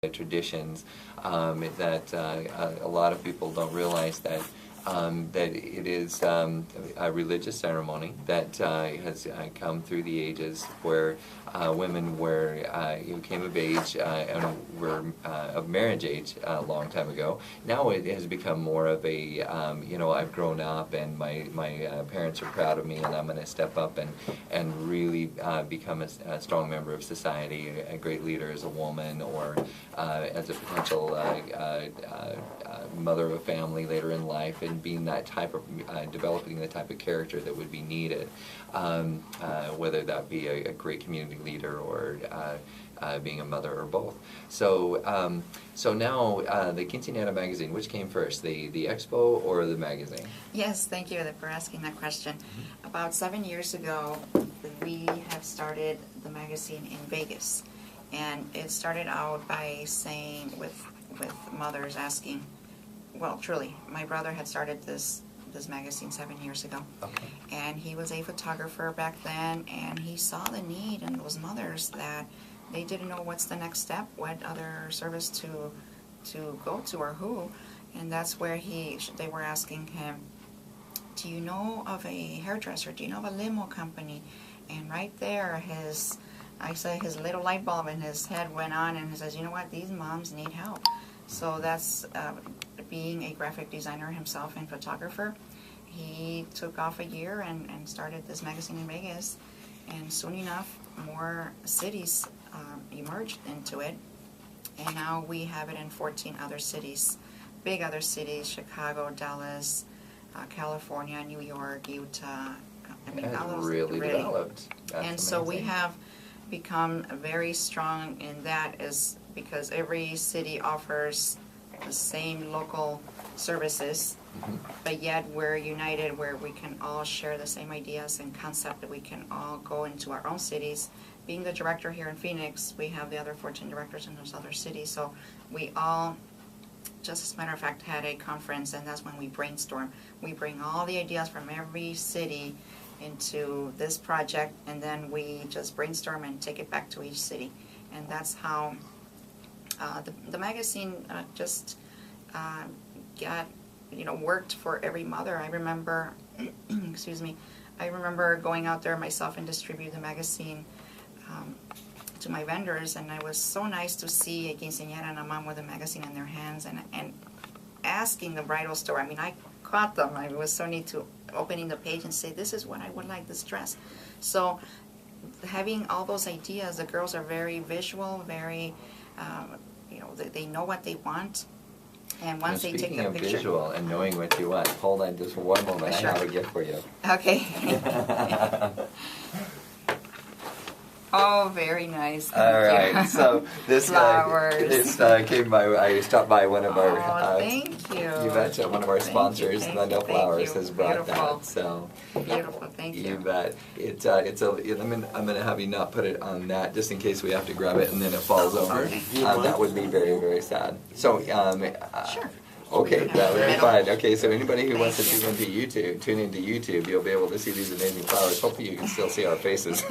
traditions, that a lot of people don't realize that that it is a religious ceremony that has come through the ages, where women were came of age and were of marriage age a long time ago. Now it has become more of a I've grown up and my parents are proud of me, and I'm going to step up and really become a strong member of society, a great leader as a woman, or as a potential mother of a family later in life, and being that type of developing the type of character that would be needed, whether that be a great community leader or being a mother, or both. So so now the Quinceañera magazine, which came first, the expo or the magazine? Yes, thank you for asking that question. About 7 years ago, we have started the magazine in Vegas, and it started out by saying with mothers asking. Well, truly, my brother had started this magazine 7 years ago. Okay. And he was a photographer back then, and he saw the need in those mothers that they didn't know what's the next step, what other service to go to, or who. And that's where they were asking him, do you know of a hairdresser? Do you know of a limo company? And right there, I saw his little light bulb in his head went on, and he says, you know what, these moms need help. So that's being a graphic designer himself and photographer. He took off a year and started this magazine in Vegas, and soon enough more cities emerged into it, and now we have it in 14 other cities, big other cities: Chicago, Dallas, California, New York, Utah. I mean, That's all those really developed. That's and so we amazing. have become very strong in that, is because every city offers the same local services, but yet we're united, where we can all share the same ideas and concept, that we can all go into our own cities. Being the director here in Phoenix, we have the other 14 directors in those other cities, so we all, just as a matter of fact, had a conference, and that's when we brainstorm. We bring all the ideas from every city into this project, and then we just brainstorm and take it back to each city. And that's how the magazine just got, worked for every mother. I remember, excuse me, I remember going out there myself and distribute the magazine to my vendors, and it was so nice to see a quinceañera and a mom with a magazine in their hands, and asking the bridal store. I mean, I caught them. It was so neat to opening the page and say, this is what I would like, this dress. So having all those ideas, the girls are very visual, very, they know what they want. And once they take the Speaking picture. of visual and knowing what you want, hold on just for one moment. Sure. I have a gift for you. Okay. Oh, very nice. Thank All right, you. so this came by. I stopped by one of our. Oh, thank you. You betcha. One of our sponsors, Glendale Flowers, has brought Beautiful. that. So Beautiful. Thank you. you bet. I'm gonna have you not put it on that, just in case we have to grab it and then it falls over. Okay. That would be very, very sad. So Sure. okay, that would be Middle. fine. Okay, so anybody who wants to Thank tune into YouTube, you'll be able to see these amazing flowers. Hopefully you can still see our faces.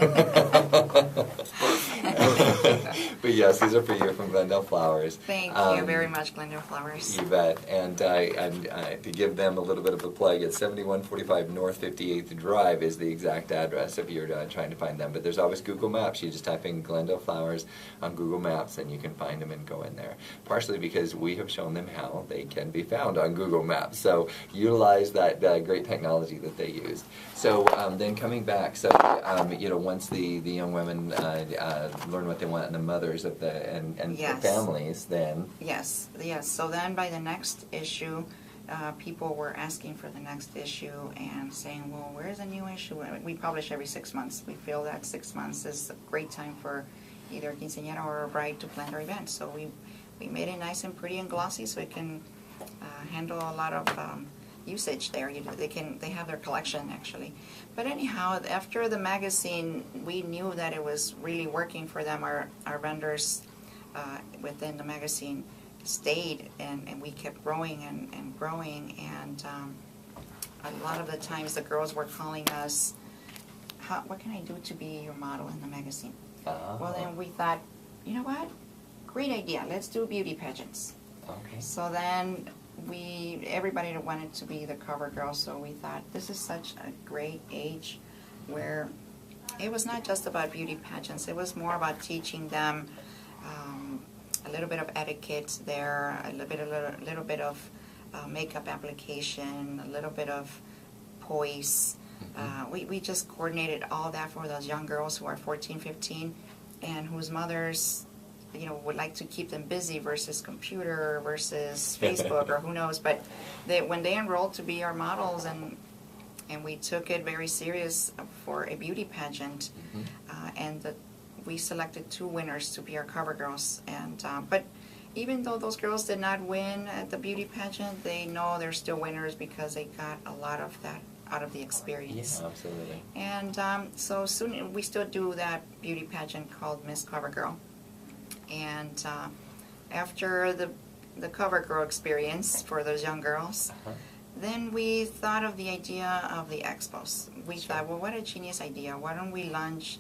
But yes, these are for you from Glendale Flowers. Thank you very much, Glendale Flowers. You bet. And to give them a little bit of a plug, it's 7145 North 58th Drive is the exact address if you're trying to find them. But there's always Google Maps. You just type in Glendale Flowers on Google Maps and you can find them and go in there. Partially because we have shown them how they can be found on Google Maps. So utilize that great technology that they used. So then coming back, so once the young women learn what they want, and the mothers of and Yes. the families, then Yes. So then by the next issue, people were asking for the next issue and saying, well, where's the new issue? We publish every 6 months. We feel that 6 months is a great time for either a quinceañera or a bride to plan their event. So we made it nice and pretty and glossy so it can handle a lot of usage there. They have their collection actually. But anyhow, after the magazine, we knew that it was really working for them. Our vendors within the magazine stayed, and we kept growing and growing, and a lot of the times the girls were calling us, what can I do to be your model in the magazine? Well, then we thought, you know what? great idea. Let's do beauty pageants. Okay. So then everybody wanted to be the cover girl, so we thought this is such a great age where it was not just about beauty pageants. It was more about teaching them a little bit of etiquette there, a little bit of makeup application, a little bit of poise. We just coordinated all that for those young girls who are 14, 15, and whose mothers, would like to keep them busy versus computer versus Facebook or who knows. But when they enrolled to be our models, and we took it very serious for a beauty pageant, and we selected 2 winners to be our cover girls. And but even though those girls did not win at the beauty pageant, they know they're still winners because they got a lot of that out of the experience. Yeah, absolutely. And so soon we still do that beauty pageant called Miss Cover Girl. And after the cover girl experience for those young girls, then we thought of the idea of the expos. We thought, well, what a genius idea. Why don't we launch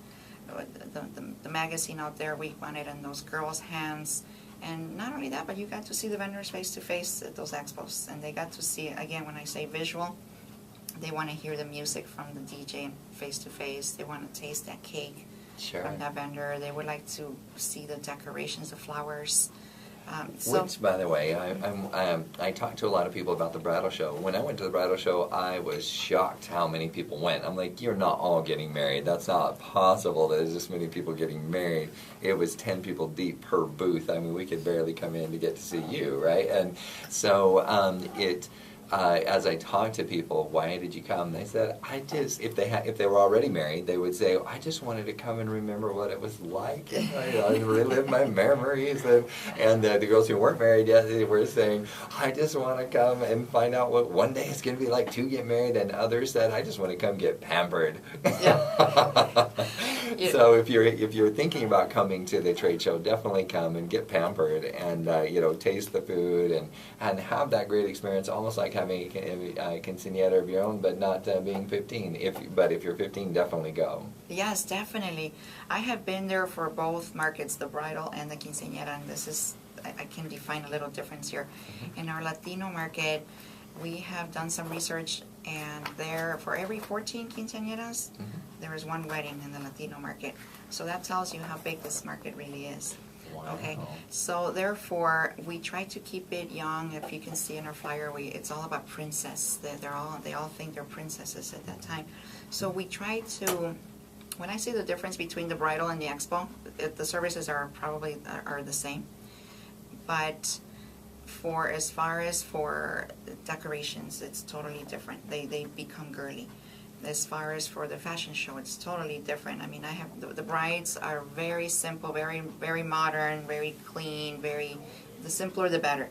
the magazine out there? We want it in those girls' hands. And not only that, but you got to see the vendors face to face at those expos. And they got to see, again, when I say visual, they want to hear the music from the DJ face to face. They want to taste that cake from that vendor. They would like to see the decorations, the flowers. Which, by the way, I talked to a lot of people about the bridal show. When I went to the bridal show, I was shocked how many people went. I'm like, you're not all getting married. That's not possible. There's this many people getting married. It was 10 people deep per booth. I mean, we could barely come in to get to see you, right? And so as I talked to people, why did you come? They said, if they were already married, they would say, I just wanted to come and remember what it was like, and I relive my memories. And the girls who weren't married yet, they were saying, I just want to come and find out what one day it's going to be like to get married. And others said, I just want to come get pampered. Yeah. So if you're thinking about coming to the trade show, definitely come and get pampered and taste the food and have that great experience, almost like having a quinceañera of your own, but not being 15. But if you're 15, definitely go. Yes, definitely. I have been there for both markets, the bridal and the quinceañera, and this is, I can define a little difference here. In our Latino market, we have done some research, and there, for every 14 quinceañeras, there is 1 wedding in the Latino market. So that tells you how big this market really is. Wow. Okay, so therefore we try to keep it young. If you can see in our flyer, it's all about princess. They all think they're princesses at that time. So we try to, when I say the difference between the bridal and the expo, the services are probably the same, but as far as for decorations, it's totally different. They become girly. As far as for the fashion show, it's totally different. I mean, I have the brides are very simple, very, very modern, very clean, the simpler the better.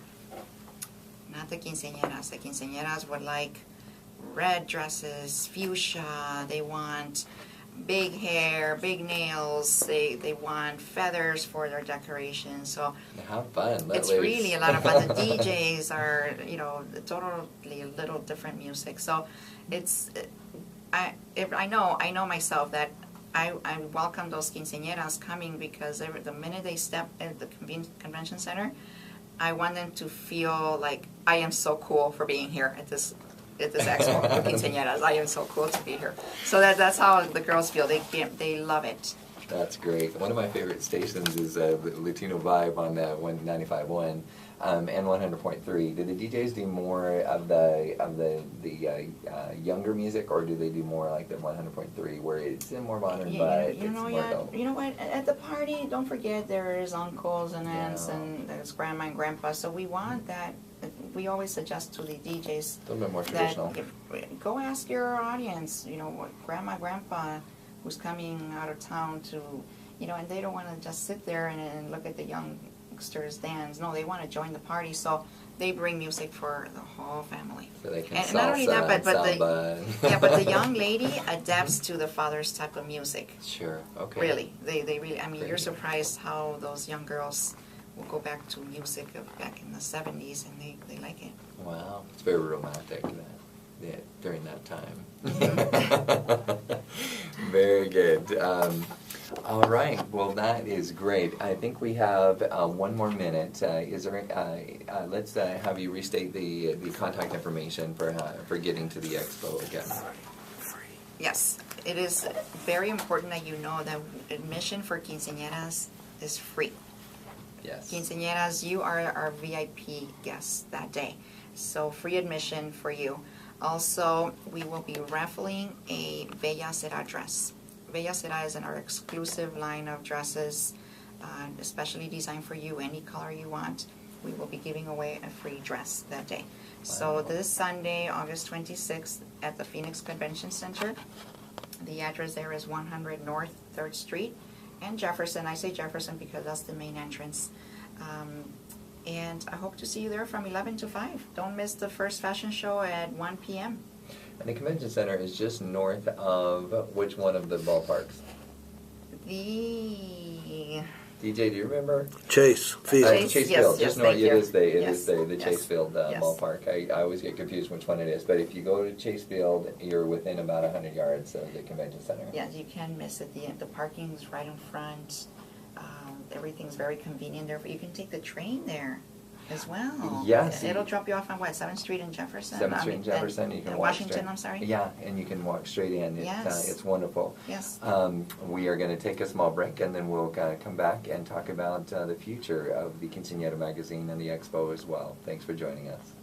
Not the quinceañeras. The quinceañeras would like red dresses, fuchsia. They want big hair, big nails. They want feathers for their decorations. So have fun. It's really a lot of fun. The DJs are, totally a little different music. So it's. I know myself that I welcome those quinceañeras coming because the minute they step at the convention center, I want them to feel like I am so cool for being here at this expo, the quinceañeras. I am so cool to be here. So that's how the girls feel. They love it. That's great. One of my favorite stations is Latino Vibe on 95.1 and 100.3. Do the DJs do more of the younger music, or do they do more like the 100.3 where it's more modern but it's more adult? You know what? At the party, don't forget there is uncles and aunts and there's grandma and grandpa. So we want that. We always suggest to the DJs a little bit more traditional. Go ask your audience. Grandma, grandpa, who's coming out of town to, and they don't want to just sit there and look at the youngsters dance. No, they want to join the party, so they bring music for the whole family. So they can and salsa, not only that, but the young lady adapts to the father's type of music. Sure. Okay. Really, they really. I mean, you're surprised how those young girls will go back to music of back in the 70s, and they like it. Wow, it's very romantic. During that time. Very good. All right. Well, that is great. I think we have one more minute. Let's have you restate the contact information for getting to the expo again. Yes, it is very important that you know that admission for quinceañeras is free. Yes. Quinceañeras, you are our VIP guests that day, so free admission for you. Also, we will be raffling a Bella Cera dress. Bella Cera is our exclusive line of dresses, especially designed for you, any color you want. We will be giving away a free dress that day. So this Sunday, August 26th, at the Phoenix Convention Center. The address there is 100 North 3rd Street and Jefferson. I say Jefferson because that's the main entrance. And I hope to see you there from 11 to 5. Don't miss the first fashion show at 1 p.m. And the convention center is just north of which one of the ballparks? The DJ, do you remember? Chase Field. Chase yes, Field. yes, Just north. thank It you. is the Yes, yes, Chase Field yes. ballpark. I always get confused which one it is. But if you go to Chase Field, you're within about 100 yards of the convention center. Yeah, you can miss it. The parking's right in front. Everything's very convenient there. You can take the train there as well. Yes. It'll drop you off on what, 7th Street in Jefferson? 7th Street in Jefferson. You can walk Washington, straight. I'm sorry. Yeah, and you can walk straight in. Yes. It's wonderful. Yes. We are going to take a small break, and then we'll come back and talk about the future of the Quinceañera magazine and the expo as well. Thanks for joining us.